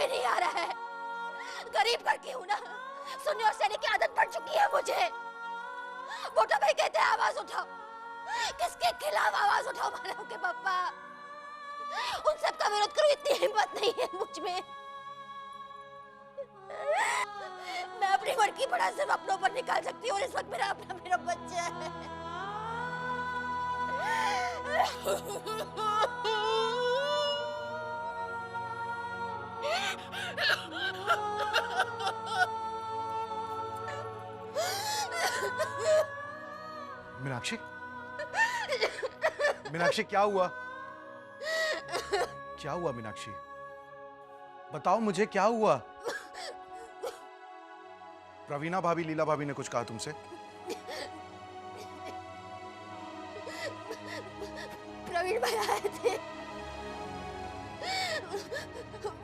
भी नहीं आ रहा है। गरीब घर की हूँ ना, सुनने और सहने की आदत पड़ चुकी है मुझे। मोटा भाई कहते हैं आवाज उठाओ, किसके खिलाफ आवाज उठाओ मानव के पापा? उन सब का विरोध करूं इतनी हिम्मत नहीं है मुझ में। मैं अपनी मन की बड़ा सिर्फ अपनों पर निकाल सकती हूँ और इस वक्त मेरा अपना मेरा बच्चा है। मीनाक्षी, मीनाक्षी क्या हुआ? क्या हुआ मीनाक्षी? बताओ मुझे क्या हुआ? प्रवीणा भाभी, लीला भाभी ने कुछ कहा तुमसे? प्रवीण भाई आए थे,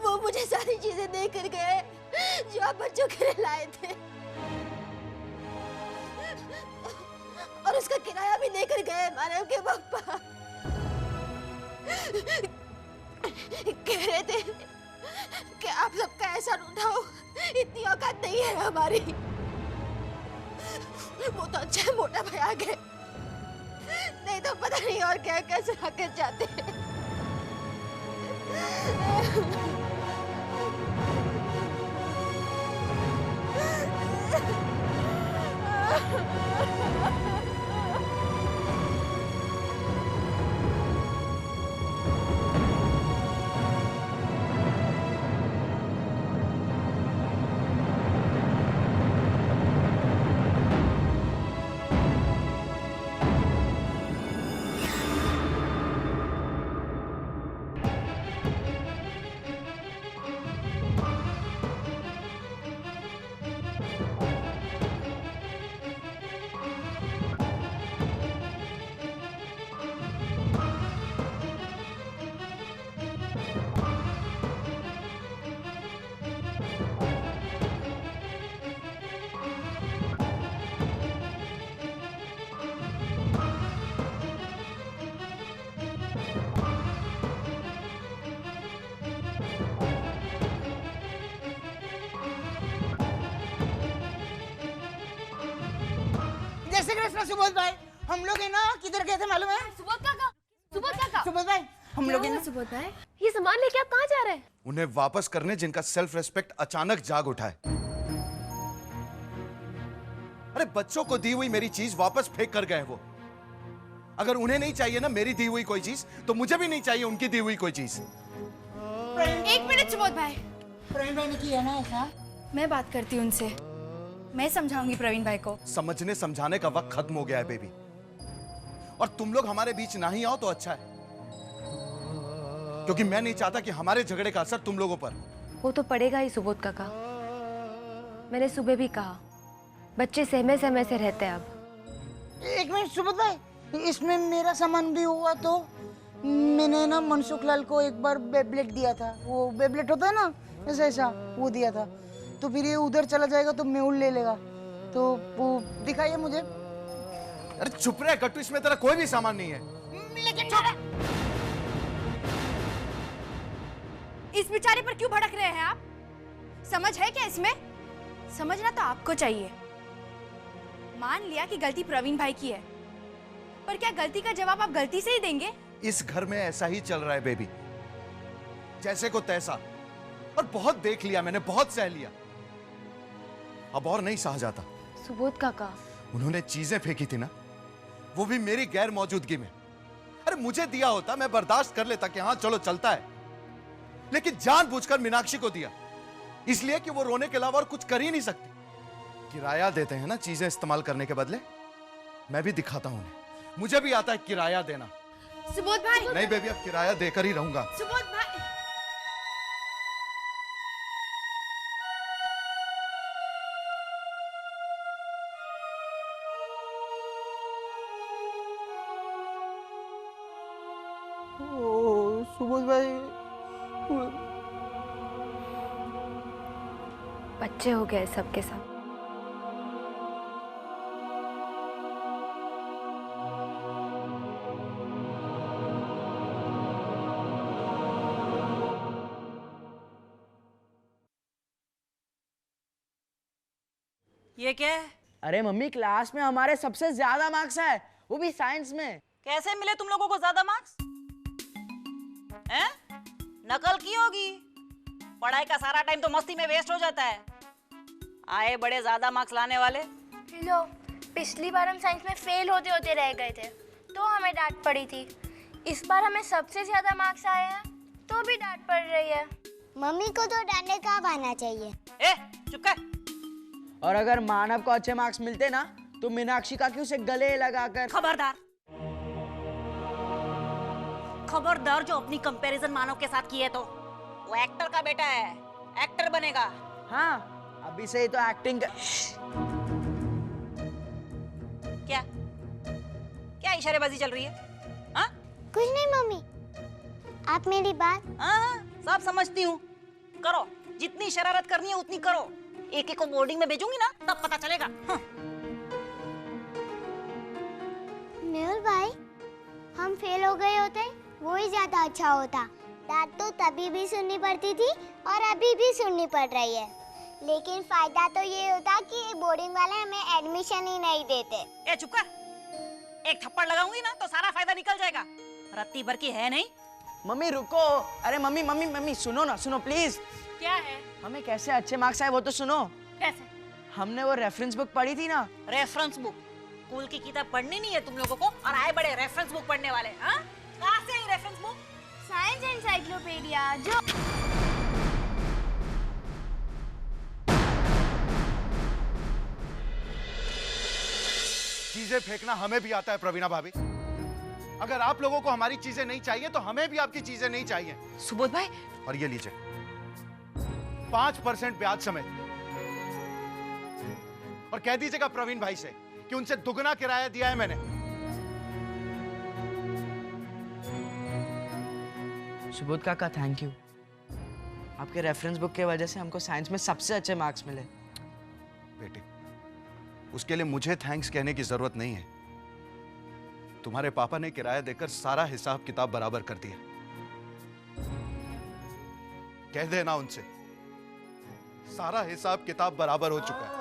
वो मुझे सारी चीजें देकर गए जो आप बच्चों के लिए लाए थे, और उसका किराया भी देकर गए मानव के पापा। कह रहे थे कि आप सबका एहसान उठाओ, इतनी औकात नहीं है हमारी। वो तो अच्छा है मोटा भाई आ गए, नहीं तो पता नहीं और क्या क्या सुना कर जाते हैं। जय श्री कृष्ण सुबोध भाई। हम लोग है ना किधर गए थे मालूम है? सुबोध काका, सुबोध काका, सुबोध भाई हम लोग है ना। सुबोध भाई ये सामान लेके आप कहाँ जा रहे हैं? उन्हें वापस करने जिनका सेल्फ रेस्पेक्ट अचानक जाग उठा है। अरे बच्चों को दी हुई मेरी चीज वापस फेंक कर गए वो। अगर उन्हें नहीं चाहिए ना मेरी दी हुई कोई चीज, तो मुझे भी नहीं चाहिए उनकी दी हुई कोई चीज। एक मिनट सुबोध भाई, प्रवीण भाई ने किया ना ऐसा। मैं बात करती हूँ उनसे, मैं समझाऊंगी प्रवीण भाई को। समझने समझाने का वक्त खत्म हो गया है बेबी, और तुम लोग हमारे बीच ना ही आओ तो अच्छा है, क्योंकि मैं नहीं चाहता कि हमारे झगड़े का असर तुम लोगों पर। वो तो पड़ेगा ही सुबोध काका। मैंने सुबह भी कहा, बच्चे सहमे सहमे से रहते हैं अब। एक मिनट सुबोध भाई, इसमें मेरा सामान भी हुआ तो? मैंने ना मनसुख लाल को एक बार बेब्लेट दिया था, वो बेब्लेट होता है ना ऐसा ऐसा, वो दिया था। तो फिर ये उधर चला जाएगा तो मेहुल ले लेगा, तो वो दिखाइए मुझे। अरे चुप रहे गट्टू, इसमें तेरा कोई भी सामान नहीं है। लेकिन इस बेचारे पर क्यों भड़क रहे हैं आप? समझ है क्या इसमें? समझना तो आपको चाहिए। मान लिया कि गलती प्रवीण भाई की है, पर क्या गलती का जवाब आप गलती से ही देंगे? इस घर में ऐसा ही चल रहा है बेबी, जैसे को तैसा। और बहुत देख लिया मैंने, बहुत सह लिया, अब और नहीं सहा जाता। सुबोध काका, उन्होंने चीजें फेंकी थी ना, वो भी मेरी गैर मौजूदगी में। अरे मुझे दिया होता मैं बर्दाश्त कर लेता कि हाँ चलो चलता है, लेकिन जानबूझकर मीनाक्षी को दिया, इसलिए कि वो रोने के अलावा और कुछ कर ही नहीं सकती। किराया देते हैं ना चीजें इस्तेमाल करने के बदले, मैं भी दिखाता हूं उन्हें, मुझे भी आता है किराया देना। सुबोध भाई, नहीं बेबी, अब किराया देकर ही रहूंगा। सुबोध भाई, सुबोध भाई बच्चे हो गए सबके सब। ये क्या है? अरे मम्मी, क्लास में हमारे सबसे ज्यादा मार्क्स है, वो भी साइंस में। कैसे मिले तुम लोगों को ज्यादा मार्क्स? हैं? नकल की होगी। पढ़ाई का सारा टाइम तो मस्ती में वेस्ट हो जाता है। आए बड़े ज्यादा मार्क्स लाने वाले। लो, पिछली बार हम साइंस में फेल होते होते रह गए थे तो हमें डांट पड़ी थी। इस बार हमें सबसे ज्यादा मार्क्स आए हैं तो भी डांट पड़ रही है। मम्मी को तो डांटने का बहाना चाहिए। ए, चुप कर। और अगर मानव को अच्छे मार्क्स मिलते ना तो मीनाक्षी काकी उसे गले लगाकर। खबरदार, खबरदार जो अपनी कंपैरिजन मानव के साथ की है तो। वो एक्टर का बेटा है, एक्टर बनेगा। हाँ, अभी से ही तो एक्टिंग क्या क्या इशारेबाजी चल रही है? हाँ कुछ नहीं मम्मी, आप मेरी बात। हाँ, सब समझती हूँ। करो, जितनी शरारत करनी है उतनी करो। एक एक को बोर्डिंग में भेजूंगी ना तब पता चलेगा। हाँ। मेहुल भाई, हम फेल हो गए होते वो ही ज्यादा अच्छा होता। डांट तो तभी भी सुननी पड़ती थी और अभी भी सुननी पड़ रही है, लेकिन फायदा तो ये होता कि बोर्डिंग वाले हमें एडमिशन ही नहीं देते। ए चुप कर, एक थप्पड़ लगाऊंगी ना तो सारा फायदा निकल जाएगा। रत्ती भर की है नहीं। मम्मी रुको। अरे मम्मी मम्मी मम्मी सुनो ना, सुनो प्लीज। क्या है? हमें कैसे अच्छे मार्क्स आए वो तो सुनो। कैसे? हमने वो रेफरेंस बुक पढ़ी थी ना। Reference book? स्कूल की किताब पढ़नी नहीं है तुम लोगों को और आए बड़े रेफरेंस बुक पढ़ने वाले। हाँ, कहाँ से आई रेफरेंस बुक? साइंस एनसाइक्लोपीडिया जो चीजें फेंकना हमें भी आता है प्रवीणा भाभी। अगर आप लोगों को हमारी चीजें नहीं चाहिए तो हमें भी आपकी चीजें नहीं चाहिए। सुबोध भाई, और ये लीजिए 5% ब्याज समेत। और कह दीजिएगा प्रवीण भाई से कि उनसे दुगना किराया दिया है मैंने। सुबोध काका, थैंक यू। आपके रेफरेंस बुक की वजह से हमको साइंस में सबसे अच्छे मार्क्स मिले। बेटे, उसके लिए मुझे थैंक्स कहने की जरूरत नहीं है। तुम्हारे पापा ने किराया देकर सारा हिसाब किताब बराबर कर दिया। कह देना उनसे, सारा हिसाब किताब बराबर हो चुका है।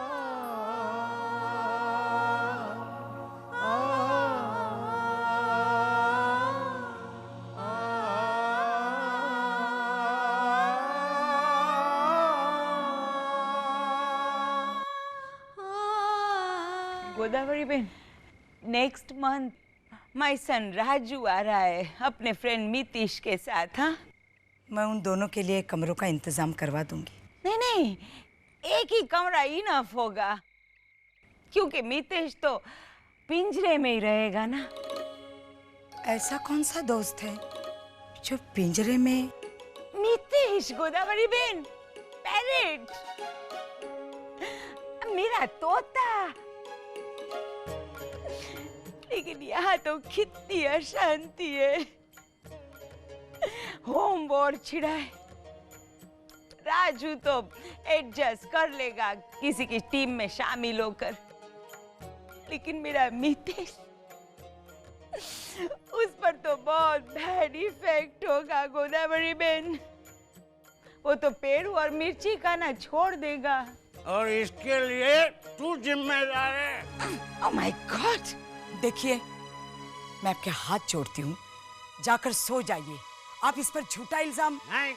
Godavari ben, next month my son Raju आ रहा है अपने फ्रेंड मितिश के साथ। हाँ, मैं उन दोनों के लिए कमरों का इंतजाम करवा दूंगी। नहीं नहीं, एक ही कमरा इनफ होगा, क्योंकि मितिश तो पिंजरे में ही रहेगा ना। ऐसा कौन सा दोस्त है जो पिंजरे में? मितिश गोदावरी बेन, पैरेट, मेरा तोता। लेकिन यहाँ तो कितनी अशांति है। होम बोर्ड छिड़ा है। राजू तो एडजस्ट कर लेगा किसी की टीम में शामिल होकर, लेकिन मेरा मितेश, उस पर तो बहुत बैड इफेक्ट होगा गोदावरी बेन। वो तो पेड़ और मिर्ची का ना छोड़ देगा। और इसके लिए तू जिम्मेदार है। Oh my God! देखिए, मैं आपके हाथ जोड़ती हूँ, जाकर सो जाइए। आप इस पर झूठा इल्जाम। नहीं,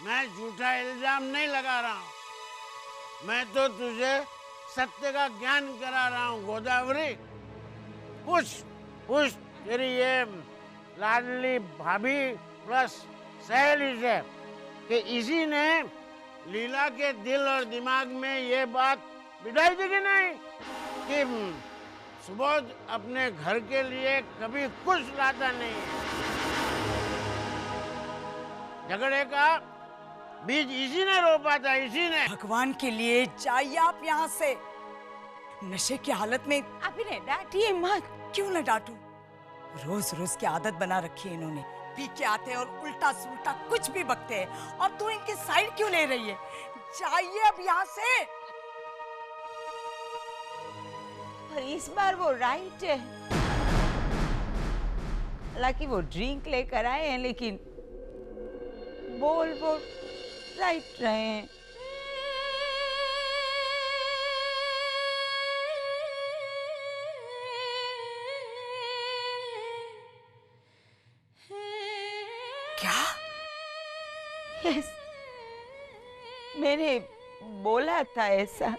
मैं झूठा इल्जाम नहीं लगा रहा हूँ। मैं तो तुझे सत्य का ज्ञान करा रहा हूँ गोदावरी। पूछ तेरी ये लाडली भाभी प्लस सहेली से कि इसी ने लीला के दिल और दिमाग में ये बात बिठाई थी कि नहीं कि सुबोध अपने घर के लिए कभी कुछ लाता नहीं है। झगड़े का बीज इसी ने रोपा था, इसी ने। भगवान के लिए जाइए आप यहाँ से। नशे की हालत में आप इन्हें डांटिए मत। क्यों न डांटूं? रोज रोज की आदत बना रखी है इन्होंने। पी के आते हैं और उल्टा सुल्टा कुछ भी बकते हैं, और तू इनकी साइड क्यों ले रही है? जाइए अब यहाँ से। और इस बार वो राइट है। हालांकि वो ड्रिंक लेकर आए हैं, लेकिन बोल वो राइट रहे हैं। क्या? यस, मैंने बोला था ऐसा।